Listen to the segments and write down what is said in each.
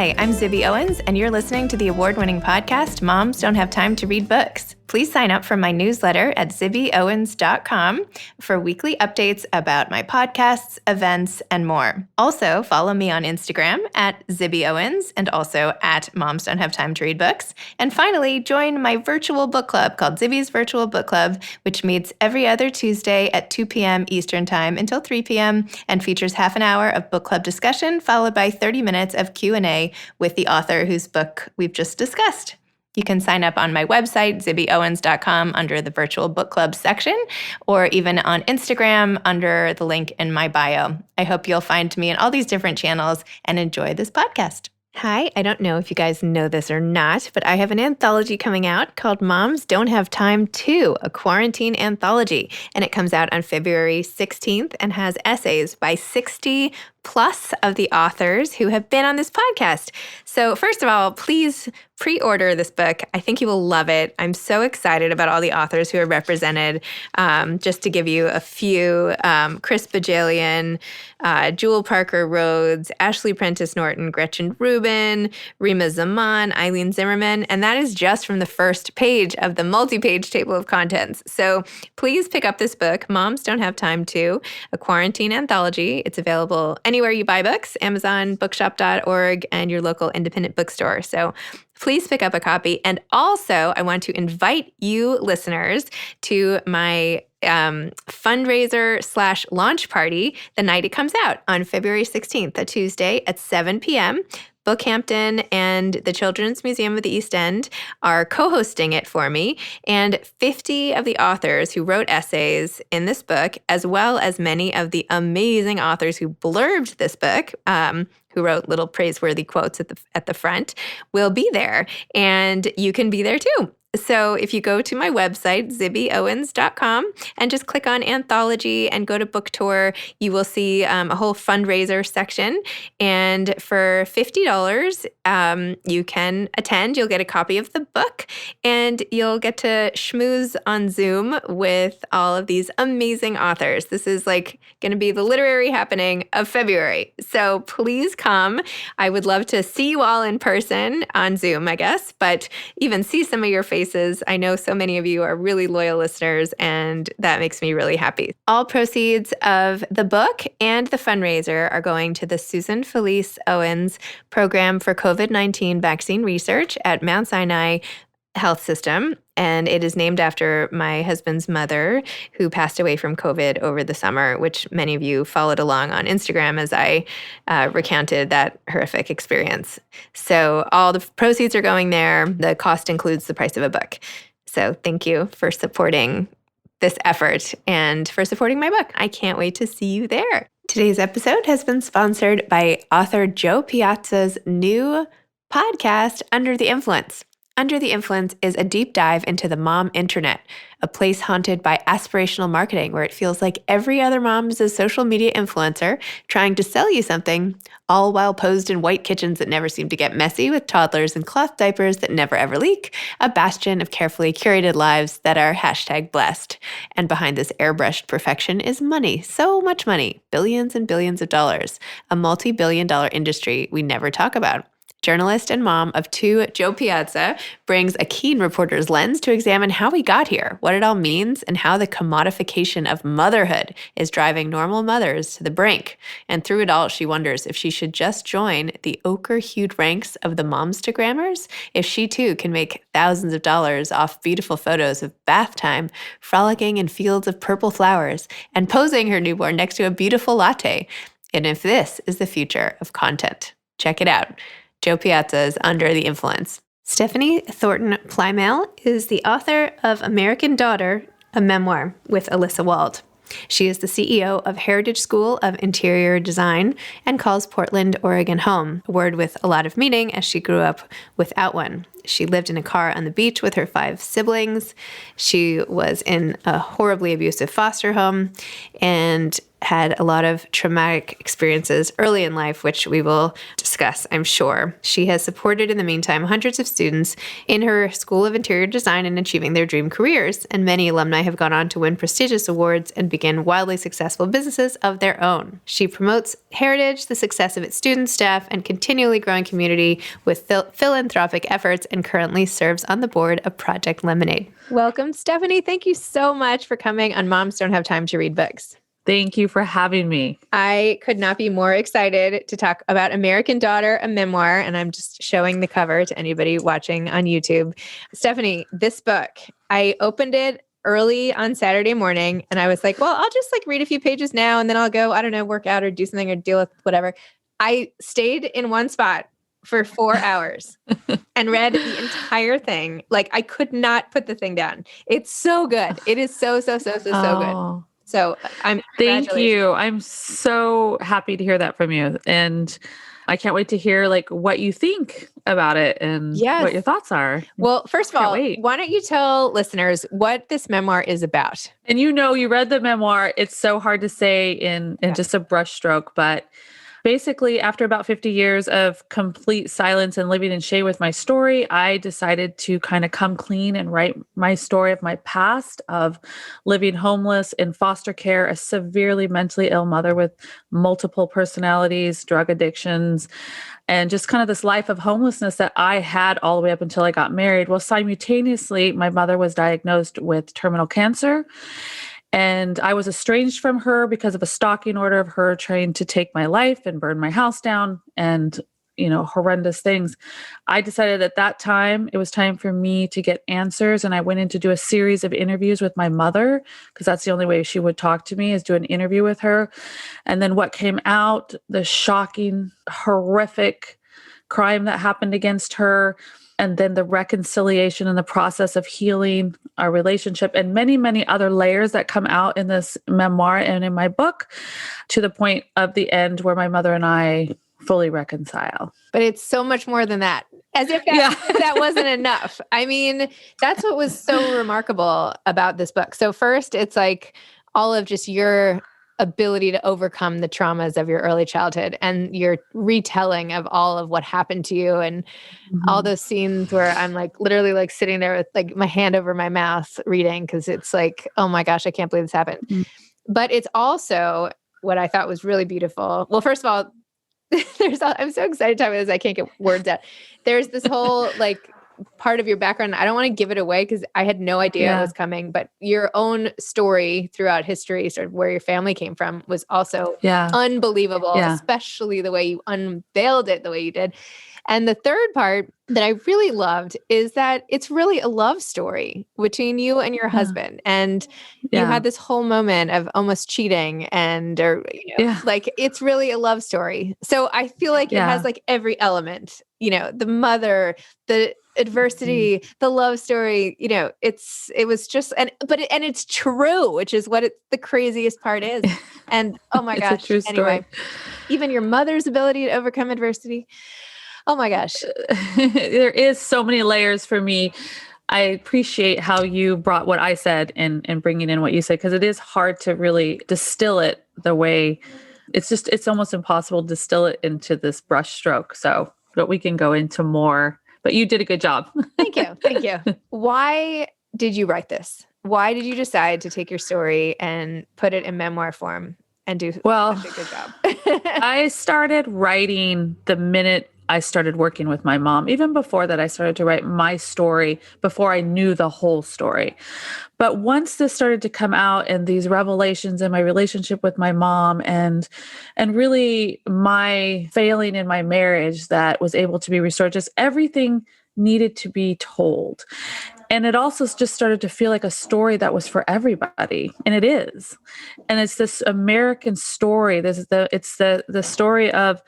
Hi, I'm Zibby Owens, and you're listening to the award-winning podcast, Moms Don't Have Time to Read Books. Please sign up for my newsletter at zibbyowens.com for weekly updates about my podcasts, events, and more. Also, follow me on Instagram at Zibby Owens and also at Moms Don't Have Time to Read Books. And finally, join my virtual book club called Zibby's Virtual Book Club, which meets every other Tuesday at 2 p.m. Eastern Time until 3 p.m. and features half an hour of book club discussion followed by 30 minutes of Q&A with the author whose book we've just discussed. You can sign up on my website, zibbyowens.com, under the Virtual Book Club section, or even on Instagram under the link in my bio. I hope you'll find me in all these different channels and enjoy this podcast. Hi, I don't know if you guys know this or not, but I have an anthology coming out called Moms Don't Have Time To, a quarantine anthology. And it comes out on February 16th and has essays by 60 plus of the authors who have been on this podcast. So first of all, please pre-order this book. I think you will love it. I'm so excited about all the authors who are represented. Just to give you a few, Chris Bajalian, Jewel Parker Rhodes, Ashley Prentice Norton, Gretchen Rubin, Rima Zaman, Eileen Zimmerman, and that is just from the first page of the multi-page table of contents. So please pick up this book, Moms Don't Have Time To, a quarantine anthology. It's available anywhere you buy books, Amazon, bookshop.org, and your local independent bookstore. So please pick up a copy. And also, I want to invite you listeners to my fundraiser / launch party the night it comes out on February 16th, a Tuesday at 7 p.m. Bookhampton and the Children's Museum of the East End are co-hosting it for me, and 50 of the authors who wrote essays in this book, as well as many of the amazing authors who blurbed this book, who wrote little praiseworthy quotes at the front, will be there, and you can be there too. So if you go to my website, zibbyowens.com, and just click on Anthology and go to Book Tour, you will see a whole fundraiser section. And for $50, you can attend. You'll get a copy of the book, and you'll get to schmooze on Zoom with all of these amazing authors. This is like going to be the literary happening of February. So please come. I would love to see you all in person on Zoom, I guess, but even see some of your faces. I know so many of you are really loyal listeners, and that makes me really happy. All proceeds of the book and the fundraiser are going to the Susan Felice Owens Program for COVID-19 Vaccine Research at Mount Sinai Health System, and it is named after my husband's mother, who passed away from COVID over the summer, which many of you followed along on Instagram as I recounted that horrific experience. So all the proceeds are going there. The cost includes the price of a book. So thank you for supporting this effort and for supporting my book. I can't wait to see you there. Today's episode has been sponsored by author Joe Piazza's new podcast, Under the Influence. Under the Influence is a deep dive into the mom internet, a place haunted by aspirational marketing where it feels like every other mom is a social media influencer trying to sell you something, all while posed in white kitchens that never seem to get messy with toddlers and cloth diapers that never ever leak, a bastion of carefully curated lives that are #blessed. And behind this airbrushed perfection is money, so much money, billions and billions of dollars, a multi-billion-dollar industry we never talk about. Journalist and mom of two, Joe Piazza brings a keen reporter's lens to examine how we got here, what it all means, and how the commodification of motherhood is driving normal mothers to the brink. And through it all, she wonders if she should just join the ochre-hued ranks of the momstagrammers, if she too can make thousands of dollars off beautiful photos of bath time, frolicking in fields of purple flowers, and posing her newborn next to a beautiful latte. And if this is the future of content. Check it out. Joe Piazza's Under the Influence. Stephanie Thornton Plymale is the author of American Daughter, a memoir with Alyssa Wald. She is the CEO of Heritage School of Interior Design and calls Portland, Oregon home, a word with a lot of meaning as she grew up without one. She lived in a car on the beach with her 5 siblings. She was in a horribly abusive foster home and had a lot of traumatic experiences early in life, which we will discuss, I'm sure. She has supported, in the meantime, hundreds of students in her School of Interior Design in achieving their dream careers, and many alumni have gone on to win prestigious awards and begin wildly successful businesses of their own. She promotes heritage, the success of its students, staff, and continually growing community with philanthropic efforts, and currently serves on the board of Project Lemonade. Welcome, Stephanie. Thank you so much for coming on Moms Don't Have Time to Read Books. Thank you for having me. I could not be more excited to talk about American Daughter, a memoir, and I'm just showing the cover to anybody watching on YouTube. Stephanie, this book, I opened it early on Saturday morning, and I was like, well, I'll just read a few pages now, and then I'll go, I don't know, work out or do something or deal with whatever. I stayed in one spot for 4 hours and read the entire thing. I could not put the thing down. It's so good. It is so good. So thank you. I'm so happy to hear that from you. And I can't wait to hear what you think about it and what your thoughts are. Well, first of all, why don't you tell listeners what this memoir is about? And you read the memoir. It's so hard to say in just a brushstroke, but basically, after about 50 years of complete silence and living in shame with my story, I decided to kind of come clean and write my story of my past of living homeless in foster care, a severely mentally ill mother with multiple personalities, drug addictions, and just kind of this life of homelessness that I had all the way up until I got married. Well, simultaneously, my mother was diagnosed with terminal cancer. And I was estranged from her because of a stalking order of her trying to take my life and burn my house down and, horrendous things. I decided at that time, it was time for me to get answers. And I went in to do a series of interviews with my mother, because that's the only way she would talk to me, is do an interview with her. And then what came out, the shocking, horrific crime that happened against her, and then the reconciliation and the process of healing our relationship, and many, many other layers that come out in this memoir and in my book, to the point of the end where my mother and I fully reconcile. But it's so much more than that. As if that wasn't enough. I mean, that's what was so remarkable about this book. So first, it's all of just your ability to overcome the traumas of your early childhood and your retelling of all of what happened to you, and all those scenes where I'm literally sitting there with my hand over my mouth reading, because it's oh my gosh, I can't believe this happened. But it's also what I thought was really beautiful. Well, first of all, I'm so excited to talk about this. I can't get words out. There's this whole part of your background. I don't want to give it away because I had no idea it was coming, but your own story throughout history, sort of where your family came from, was also unbelievable, especially the way you unveiled it the way you did. And the third part that I really loved is that it's really a love story between you and your husband. And you had this whole moment of almost cheating it's really a love story. So I feel it has every element, the mother, the adversity, the love story, it was just, and it's true, which is what the craziest part is. And oh my gosh, it's a true story. Anyway, even your mother's ability to overcome adversity. Oh my gosh. There is so many layers for me. I appreciate how you brought what I said and bringing in what you said, because it is hard to really distill it the way it's almost impossible to distill it into this brush stroke. So, but we can go into more, but you did a good job. Thank you. Thank you. Why did you write this? Why did you decide to take your story and put it in memoir form and do such a good job? I started writing the minute I started working with my mom. Even before that, I started to write my story before I knew the whole story. But once this started to come out, and these revelations in my relationship with my mom, and really my failing in my marriage that was able to be restored, just everything needed to be told. And it also just started to feel like a story that was for everybody. And it is. And it's this American story. It's the story of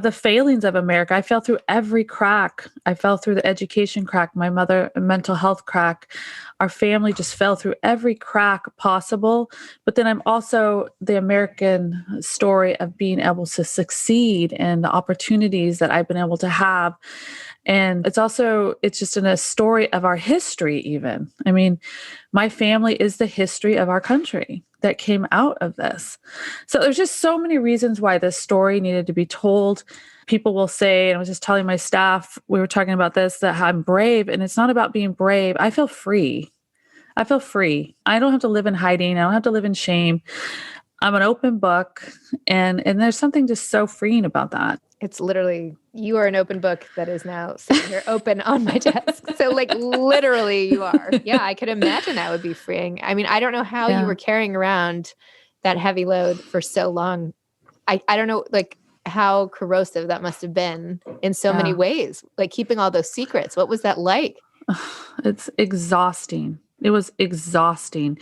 the failings of America. I fell through every crack. I fell through the education crack, my mother, mental health crack. Our family just fell through every crack possible. But then I'm also the American story of being able to succeed and the opportunities that I've been able to have. And it's just in a story of our history even. I mean, my family is the history of our country. that came out of this. So there's just so many reasons why this story needed to be told. People will say, and I was just telling my staff, we were talking about this, that I'm brave, and it's not about being brave. I feel free. I feel free. I don't have to live in hiding. I don't have to live in shame. I'm an open book, and there's something just so freeing about that. It's literally, you are an open book that is now sitting here open on my desk. So like literally you are. Yeah, I could imagine that would be freeing. I mean, I don't know how you were carrying around that heavy load for so long. I don't know like how corrosive that must have been in so many ways, like keeping all those secrets. What was that like? It's exhausting. It was exhausting.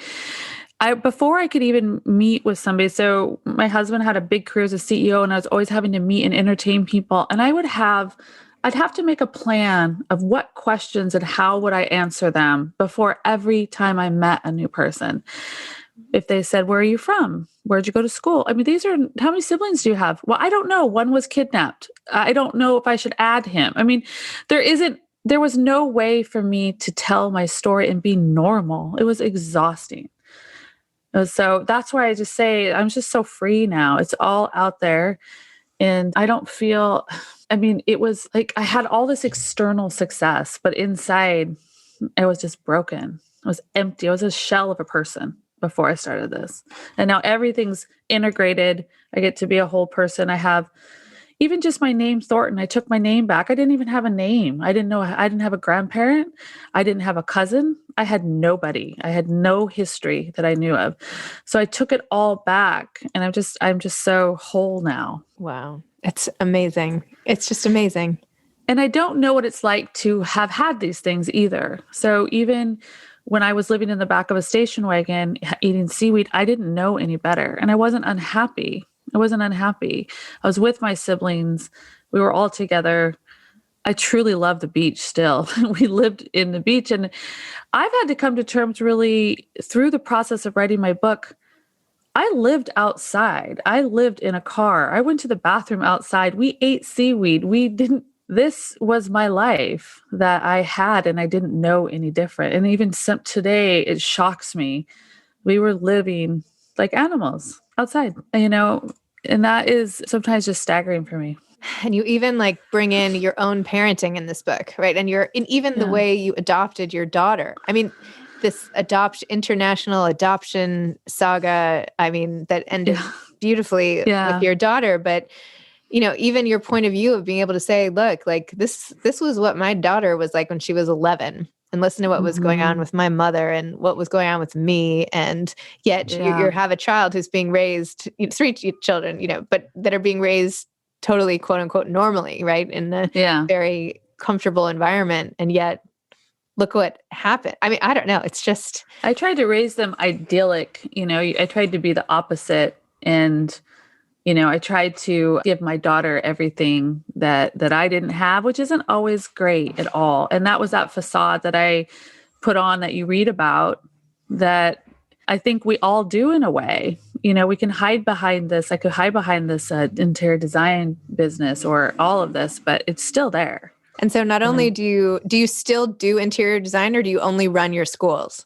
Before I could even meet with somebody, so my husband had a big career as a CEO, and I was always having to meet and entertain people. And I'd have to make a plan of what questions and how would I answer them before every time I met a new person. If they said, "Where are you from? Where'd you go to school?" I mean, how many siblings do you have? Well, I don't know. One was kidnapped. I don't know if I should add him. I mean, there was no way for me to tell my story and be normal. It was exhausting. So that's why I just say I'm just so free now. It's all out there. And I don't feel, I mean, it was like I had all this external success, but inside I was just broken. I was empty. I was a shell of a person before I started this. And now everything's integrated. I get to be a whole person. I have even just my name, Thornton. I took my name back. I didn't even have a name. I didn't have a grandparent. I didn't have a cousin. I had nobody. I had no history that I knew of. So I took it all back, and I'm just so whole now. Wow. It's amazing. It's just amazing. And I don't know what it's like to have had these things either. So even when I was living in the back of a station wagon eating seaweed, I didn't know any better. And I wasn't unhappy. I was with my siblings. We were all together. I truly love the beach still. We lived in the beach. And I've had to come to terms really through the process of writing my book. I lived outside. I lived in a car. I went to the bathroom outside. We ate seaweed. This was my life that I had, and I didn't know any different. And even today, it shocks me. We were living like animals outside, and that is sometimes just staggering for me. And you even like bring in your own parenting in this book, right? And even the way you adopted your daughter. I mean, this international adoption saga, I mean, that ended beautifully with your daughter, but even your point of view of being able to say, look, like this was what my daughter was like when she was 11, and listen to what was going on with my mother and what was going on with me. And yet you have a child who's being raised, 3 children, but that are being raised totally quote unquote normally, right? In a very comfortable environment. And yet look what happened. I mean, I don't know. It's just, I tried to raise them idyllic, I tried to be the opposite. And I tried to give my daughter everything that I didn't have, which isn't always great at all. And that was that facade that I put on that you read about, that I think we all do in a way. We can hide behind this. I could hide behind this interior design business or all of this, but it's still there. And so not only do you still do interior design, or do you only run your schools?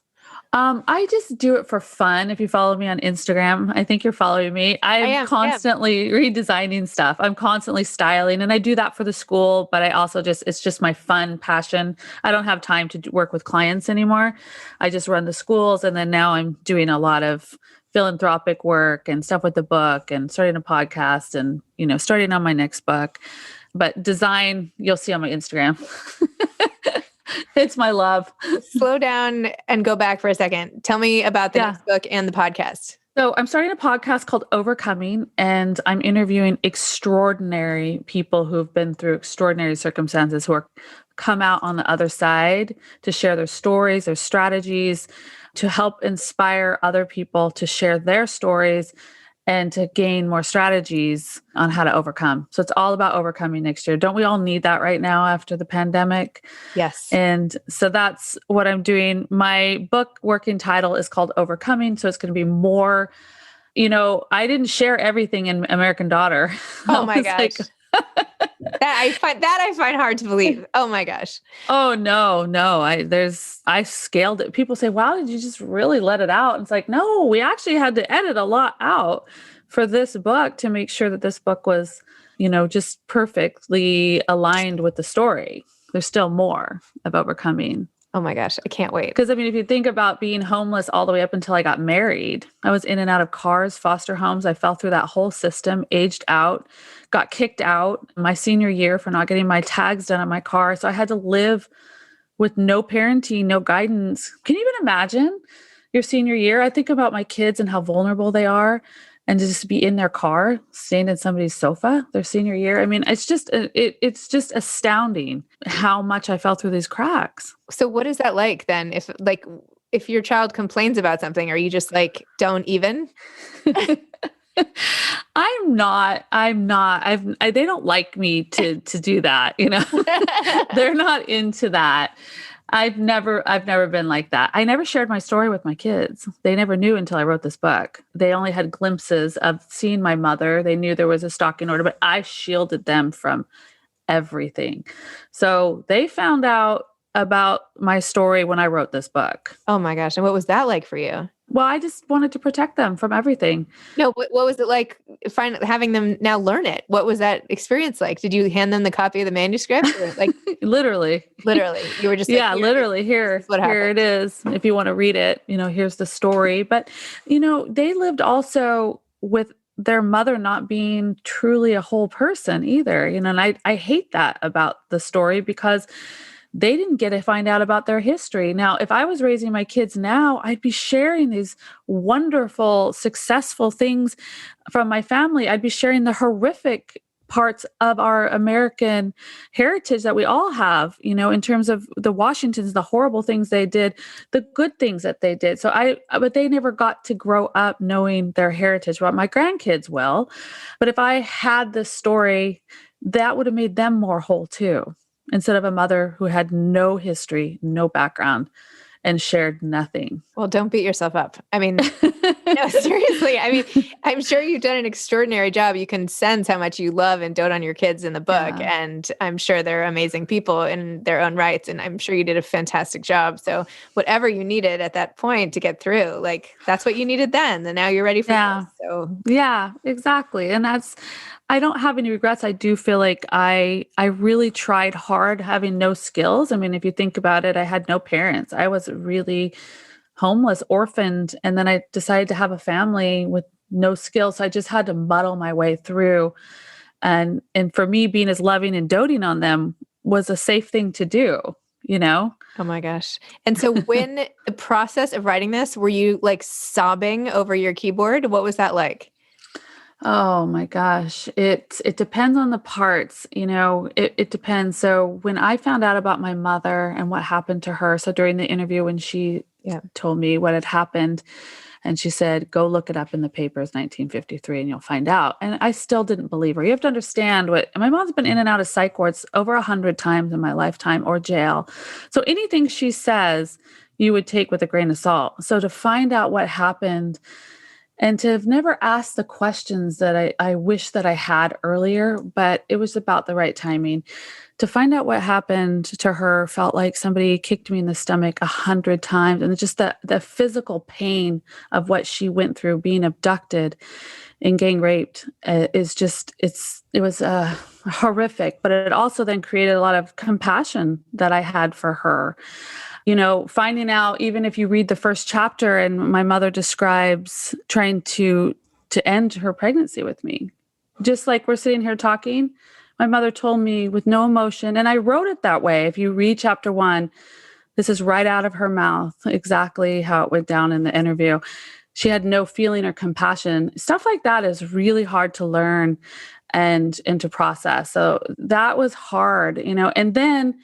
I just do it for fun. If you follow me on Instagram, I think you're following me. I am constantly redesigning stuff. I'm constantly styling, and I do that for the school, but I also it's just my fun passion. I don't have time to work with clients anymore. I just run the schools. And then now I'm doing a lot of philanthropic work and stuff with the book, and starting a podcast, and, starting on my next book. But design, you'll see on my Instagram. It's my love. Slow down and go back for a second. Tell me about the next book and the podcast. So I'm starting a podcast called Overcoming, and I'm interviewing extraordinary people who've been through extraordinary circumstances, who are come out on the other side to share their stories, their strategies, to help inspire other people to share their stories and to gain more strategies on how to overcome. So it's all about overcoming next year. Don't we all need that right now after the pandemic? Yes. And so that's what I'm doing. My book working title is called Overcoming. So it's going to be more, I didn't share everything in American Daughter. Oh my gosh. I find hard to believe. Oh my gosh. Oh no. I scaled it. People say, wow, did you just really let it out? And it's like, no, we actually had to edit a lot out for this book to make sure that this book was, just perfectly aligned with the story. There's still more of overcoming. Oh my gosh, I can't wait. Because if you think about being homeless all the way up until I got married, I was in and out of cars, foster homes. I fell through that whole system, aged out, got kicked out my senior year for not getting my tags done on my car. So I had to live with no parenting, no guidance. Can you even imagine your senior year? I think about my kids and how vulnerable they are, and to just be in their car, staying in somebody's sofa their senior year. I mean, it's just astounding how much I fell through these cracks. So what is that like then? If your child complains about something, are you just like, don't even? I'm not. They don't like me to do that, They're not into that. I've never been like that. I never shared my story with my kids. They never knew until I wrote this book. They only had glimpses of seeing my mother. They knew there was a stalking order, but I shielded them from everything. So they found out about my story when I wrote this book. Oh my gosh. And what was that like for you? Well, I just wanted to protect them from everything. No, what was it like having them now learn it? What was that experience like? Did you hand them the copy of the manuscript? Or Literally, you were just yeah, literally here it is. If you want to read it, here's the story. But, they lived also with their mother not being truly a whole person either, and I hate that about the story because they didn't get to find out about their history. Now, if I was raising my kids now, I'd be sharing these wonderful, successful things from my family. I'd be sharing the horrific parts of our American heritage that we all have, in terms of the Washingtons, the horrible things they did, the good things that they did. But they never got to grow up knowing their heritage. Well, my grandkids will. But if I had this story, that would have made them more whole too, instead of a mother who had no history, no background, and shared nothing. Well, don't beat yourself up. I mean, no, seriously. I mean, I'm sure you've done an extraordinary job. You can sense how much you love and dote on your kids in the book. Yeah. And I'm sure they're amazing people in their own rights. And I'm sure you did a fantastic job. So whatever you needed at that point to get through, that's what you needed then. And now you're ready for this. So yeah, exactly. And I don't have any regrets. I do feel like I really tried hard having no skills. I mean, if you think about it, I had no parents. I was really homeless, orphaned, and then I decided to have a family with no skills. So I just had to muddle my way through. And for me, being as loving and doting on them was a safe thing to do, Oh my gosh. And so when the process of writing this, were you sobbing over your keyboard? What was that like? Oh my gosh. It depends on the parts, it depends. So when I found out about my mother and what happened to her, so during the interview when she told me what had happened, and she said, go look it up in the papers, 1953, and you'll find out. And I still didn't believe her. You have to understand my mom's been in and out of psych wards over 100 times in my lifetime, or jail. So anything she says, you would take with a grain of salt. So to find out what happened, and to have never asked the questions that I wish that I had earlier, but it was about the right timing. To find out what happened to her felt like somebody kicked me in the stomach 100 times. And just the physical pain of what she went through, being abducted and gang raped, it was horrific. But it also then created a lot of compassion that I had for her. Finding out, even if you read the first chapter and my mother describes trying to end her pregnancy with me, just like we're sitting here talking, my mother told me with no emotion, and I wrote it that way. If you read chapter 1, this is right out of her mouth, exactly how it went down in the interview. She had no feeling or compassion. Stuff like that is really hard to learn and to process. So that was hard, and then,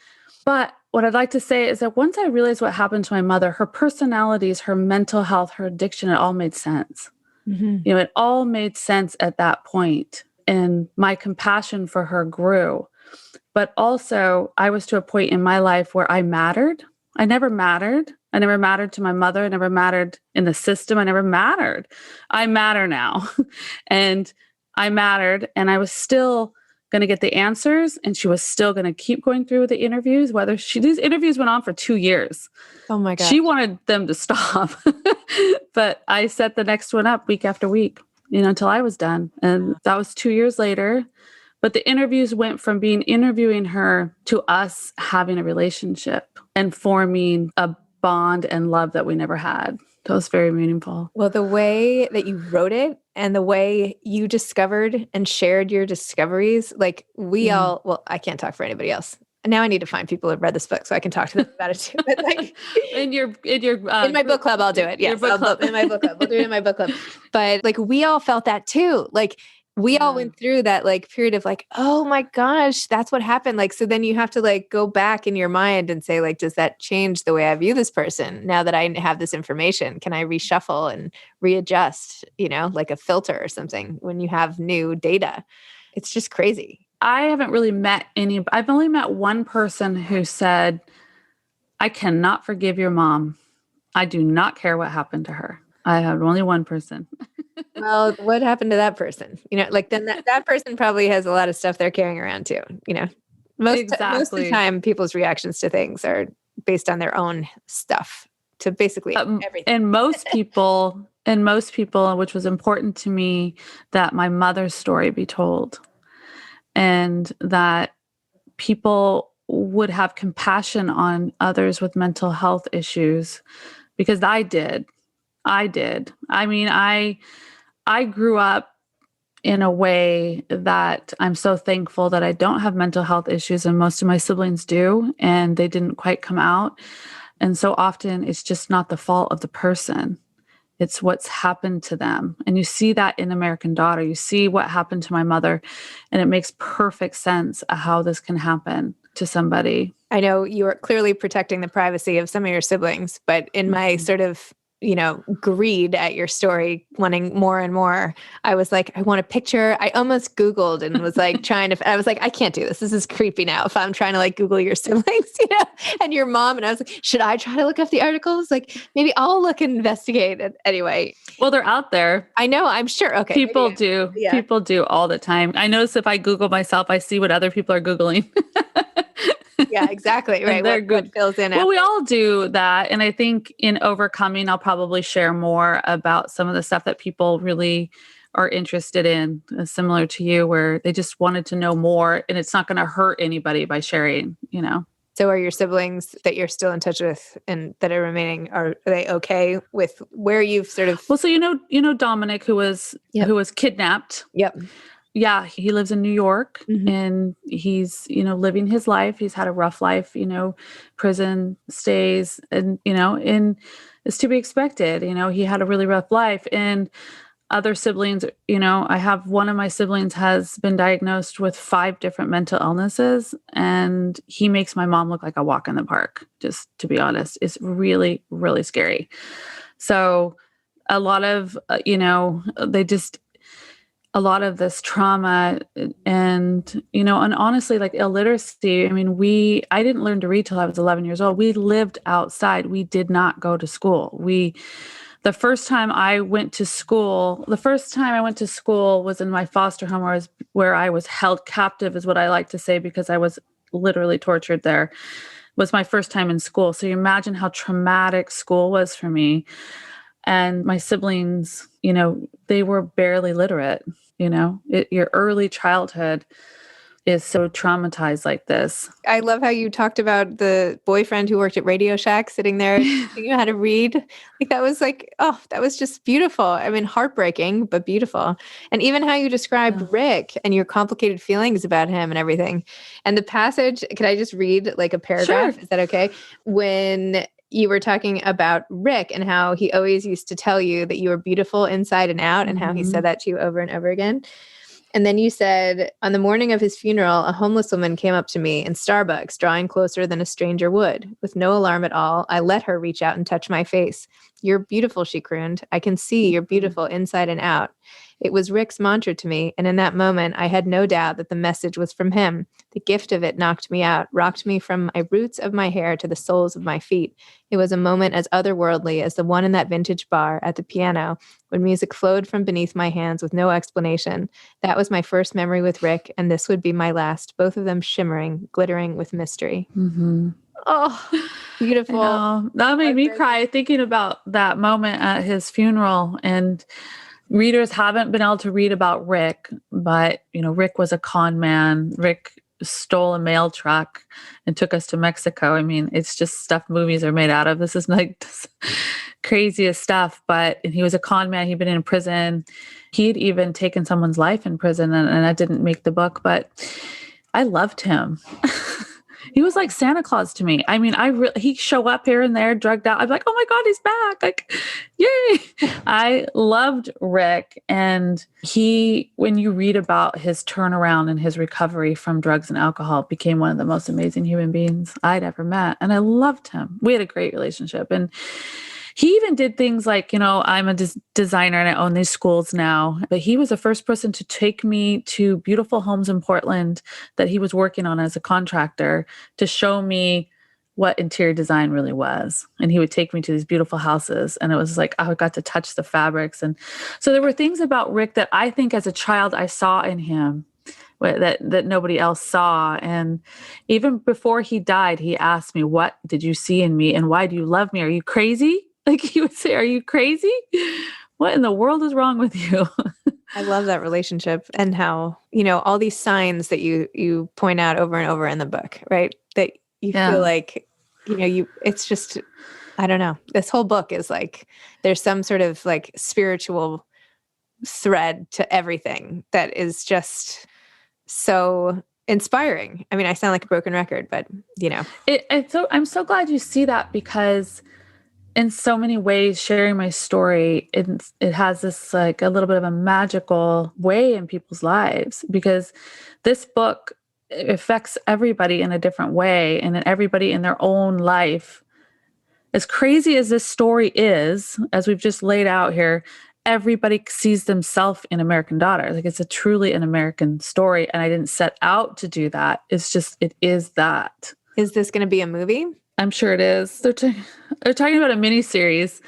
but what I'd like to say is that once I realized what happened to my mother, her personalities, her mental health, her addiction, it all made sense. Mm-hmm. It all made sense at that point. And my compassion for her grew. But also, I was to a point in my life where I mattered. I never mattered. I never mattered to my mother. I never mattered in the system. I never mattered. I matter now. And I mattered. And I was still going to get the answers, and she was still going to keep going through with the interviews. These interviews went on for 2 years. Oh my God. She wanted them to stop, but I set the next one up week after week, until I was done. And that was 2 years later. But the interviews went from interviewing her to us having a relationship and forming a bond and love that we never had. That was very meaningful. Well, the way that you wrote it and the way you discovered and shared your discoveries, like I can't talk for anybody else. Now I need to find people who've read this book so I can talk to them about it too. But like in my book club, I'll do it. Yes, in my book club. We'll do it in my book club. But like we all felt that too. Like we all went through that like period of like, oh my gosh, that's what happened. Like, so then you have to like go back in your mind and say like, does that change the way I view this person now that I have this information? Can I reshuffle and readjust, like a filter or something when you have new data? It's just crazy. I haven't really met I've only met one person who said, I cannot forgive your mom. I do not care what happened to her. I have only one person. Well, what happened to that person? Like then that person probably has a lot of stuff they're carrying around too. Most of the time, people's reactions to things are based on their own stuff to basically everything. And most people, which was important to me, that my mother's story be told, and that people would have compassion on others with mental health issues, because I did. I mean, I grew up in a way that I'm so thankful that I don't have mental health issues, and most of my siblings do, and they didn't quite come out. And so often it's just not the fault of the person. It's what's happened to them. And you see that in American Daughter. You see what happened to my mother, and it makes perfect sense how this can happen to somebody. I know you are clearly protecting the privacy of some of your siblings, but in my sort of greed at your story, wanting more and more, I was like, I want a picture. I almost Googled and was like I was like, I can't do this. This is creepy now. If I'm trying to like Google your siblings, and your mom. And I was like, should I try to look up the articles? Like maybe I'll look and investigate it anyway. Well, they're out there. I know. I'm sure. Okay. People do. Yeah. People do all the time. I notice if I Google myself, I see what other people are Googling. Yeah, exactly. Right. They're good. What fills in. Well, we all do that. And I think in Overcoming, I'll probably share more about some of the stuff that people really are interested in, similar to you, where they just wanted to know more, and it's not going to hurt anybody by sharing, So are your siblings that you're still in touch with and that are remaining, are they okay with where you've sort of... Well, so Dominic, who was kidnapped. Yep. Yeah, he lives in New York, and he's, living his life. He's had a rough life, prison stays, and it's to be expected. He had a really rough life. And other siblings, I have one of my siblings has been diagnosed with 5 different mental illnesses, and he makes my mom look like a walk in the park, just to be honest. It's really, really scary. So a lot of, a lot of this trauma and honestly, like illiteracy. I mean, I didn't learn to read till I was 11 years old. We lived outside. We did not go to school. The first time I went to school was in my foster home, where I was held captive, is what I like to say, because I was literally tortured there. It was my first time in school. So you imagine how traumatic school was for me. And my siblings, they were barely literate. Your early childhood is so traumatized like this. I love how you talked about the boyfriend who worked at Radio Shack sitting there teaching you how to read. Like that was like, oh, that was just beautiful. I mean, heartbreaking, but beautiful. And even how you described Rick and your complicated feelings about him and everything. And the passage, could I just read like a paragraph? Sure. Is that okay? When you were talking about Rick and how he always used to tell you that you were beautiful inside and out, and how he said that to you over and over again. And then you said, on the morning of his funeral, a homeless woman came up to me in Starbucks, drawing closer than a stranger would. With no alarm at all, I let her reach out and touch my face. You're beautiful, she crooned. I can see you're beautiful inside and out. It was Rick's mantra to me, and in that moment, I had no doubt that the message was from him. The gift of it knocked me out, rocked me from my roots of my hair to the soles of my feet. It was a moment as otherworldly as the one in that vintage bar at the piano when music flowed from beneath my hands with no explanation. That was my first memory with Rick, and this would be my last, both of them shimmering, glittering with mystery. Mm-hmm. Oh, I beautiful. know. That made me cry thinking about that moment at his funeral. And readers haven't been able to read about Rick, but Rick was a con man. Rick stole a mail truck and took us to Mexico. I mean, it's just stuff movies are made out of. This is like this craziest stuff, and he was a con man. He'd been in prison. He'd even taken someone's life in prison, and that didn't make the book, but I loved him. He was like Santa Claus to me. I mean, he'd show up here and there, drugged out. I'd be like, oh my God, he's back. Like, yay. I loved Rick. And when you read about his turnaround and his recovery from drugs and alcohol, became one of the most amazing human beings I'd ever met. And I loved him. We had a great relationship. And he even did things like, I'm a designer and I own these schools now, but he was the first person to take me to beautiful homes in Portland that he was working on as a contractor to show me what interior design really was. And he would take me to these beautiful houses, and it was like, I got to touch the fabrics. And so there were things about Rick that I think as a child I saw in him that nobody else saw. And even before he died, he asked me, what did you see in me? And why do you love me? Are you crazy? Like he would say, are you crazy? What in the world is wrong with you? I love that relationship and how, all these signs that you point out over and over in the book, right? That you feel like, it's just, I don't know. This whole book is like, there's some sort of like spiritual thread to everything that is just so inspiring. I mean, I sound like a broken record, but I'm so glad you see that, because in so many ways, sharing my story, it has this like a little bit of a magical way in people's lives, because this book affects everybody in a different way, and everybody in their own life. As crazy as this story is, as we've just laid out here, everybody sees themselves in American Daughter. Like it's truly an American story, and I didn't set out to do that. It is that. Is this going to be a movie? I'm sure it is. They're talking about a miniseries,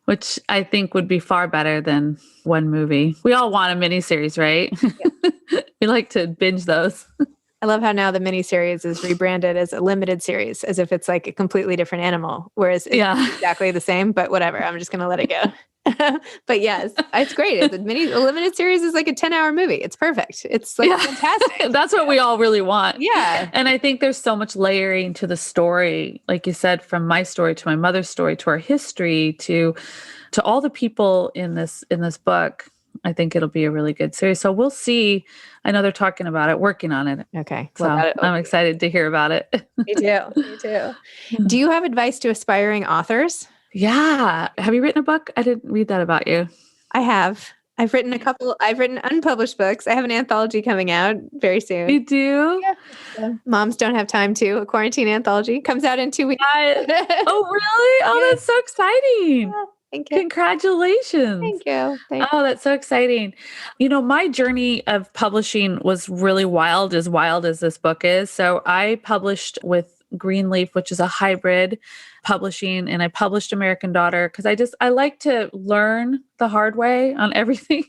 which I think would be far better than one movie. We all want a miniseries, right? Yeah. We like to binge those. I love how now the miniseries is rebranded as a limited series, as if it's like a completely different animal, whereas it's exactly the same, but whatever. I'm just going to let it go. But yes, it's great. A limited series is like a 10-hour movie. It's perfect. It's like fantastic. That's what we all really want. Yeah. And I think there's so much layering to the story, like you said, from my story to my mother's story to our history to all the people in this book. I think it'll be a really good series. So we'll see. I know they're talking about it, working on it. Okay. So I'm excited to hear about it. Me too. Do you have advice to aspiring authors? Yeah. Have you written a book? I didn't read that about you. I have. I've written I've written unpublished books. I have an anthology coming out very soon. You do? Yeah. Moms Don't Have Time To, a quarantine anthology. Comes out in 2 weeks. Oh, really? Oh, that's so exciting. Yeah. Thank you. Congratulations. Thank you. Oh, that's so exciting. My journey of publishing was really wild as this book is. So I published with Greenleaf, which is a hybrid publishing, and I published American Daughter because I like to learn the hard way on everything.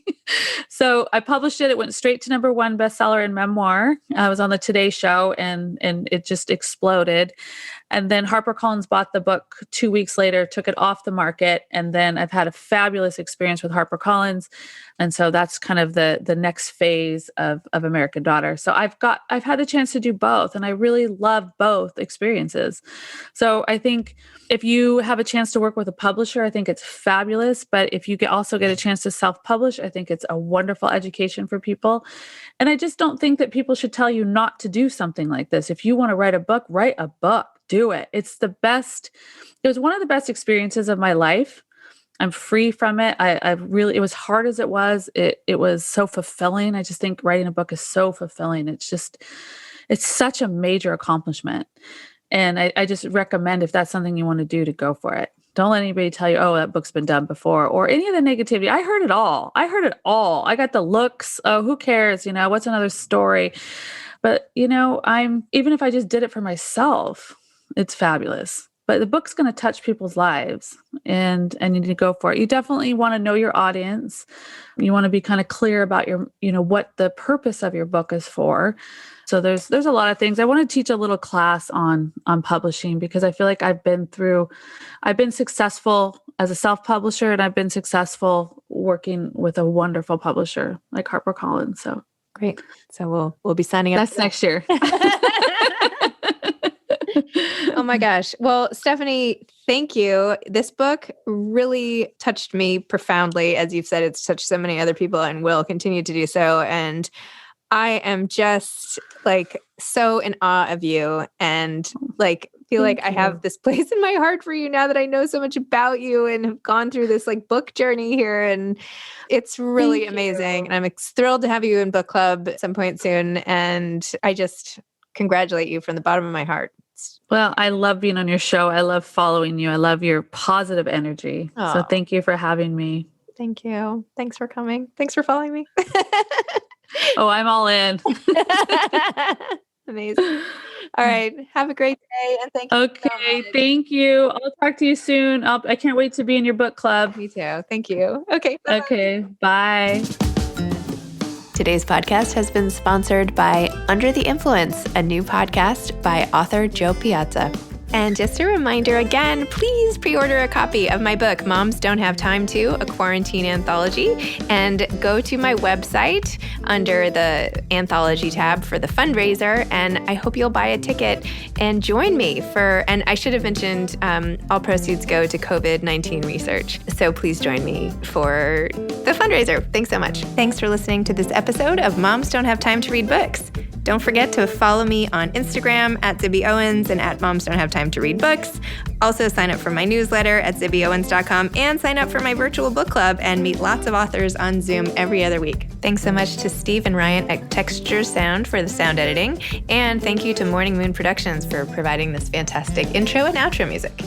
So I published it. It went straight to #1 bestseller in memoir. I was on the Today Show, and it just exploded. And then HarperCollins bought the book 2 weeks later, took it off the market. And then I've had a fabulous experience with HarperCollins. And so that's kind of the next phase of American Daughter. So I've had the chance to do both, and I really love both experiences. So I think if you have a chance to work with a publisher, I think it's fabulous. But if you also get a chance to self-publish, I think it's a wonderful education for people. And I just don't think that people should tell you not to do something like this. If you want to write a book, do it. It's the best. It was one of the best experiences of my life. I'm free from it. It was hard as it was. It was so fulfilling. I just think writing a book is so fulfilling. It's such a major accomplishment. And I just recommend, if that's something you want to do, to go for it. Don't let anybody tell you, oh, that book's been done before, or any of the negativity. I heard it all. I got the looks. Oh, who cares? What's another story? But, even if I just did it for myself, it's fabulous. But the book's going to touch people's lives, and you need to go for it. You definitely want to know your audience. You want to be kind of clear about what the purpose of your book is for. So there's a lot of things. I want to teach a little class on publishing, because I feel like I've been successful as a self-publisher, and I've been successful working with a wonderful publisher like HarperCollins. So great. So we'll be signing up. That's next year. Oh my gosh. Well, Stephanie, thank you. This book really touched me profoundly. As you've said, it's touched so many other people and will continue to do so. And I am just so in awe of you, and feel like I have this place in my heart for you now that I know so much about you and have gone through this book journey here. And it's really amazing. And I'm thrilled to have you in book club at some point soon. And I just congratulate you from the bottom of my heart. Well, I love being on your show. I love following you. I love your positive energy. Oh. So thank you for having me. Thank you. Thanks for coming. Thanks for following me. Oh, I'm all in. Amazing. All right. Have a great day. And thank you. Okay. Thank you. I'll talk to you soon. I can't wait to be in your book club. Me too. Thank you. Okay. Bye-bye. Okay. Bye. Today's podcast has been sponsored by Under the Influence, a new podcast by author Joe Piazza. And just a reminder again, please pre-order a copy of my book, Moms Don't Have Time To, a quarantine anthology, and go to my website under the anthology tab for the fundraiser. And I hope you'll buy a ticket and join me and I should have mentioned, all proceeds go to COVID-19 research. So please join me for the fundraiser. Thanks so much. Thanks for listening to this episode of Moms Don't Have Time to Read Books. Don't forget to follow me on Instagram at Zibby Owens and at Moms Don't Have Time to Read Books. Also sign up for my newsletter at zibbyowens.com and sign up for my virtual book club and meet lots of authors on Zoom every other week. Thanks so much to Steve and Ryan at Texture Sound for the sound editing. And thank you to Morning Moon Productions for providing this fantastic intro and outro music.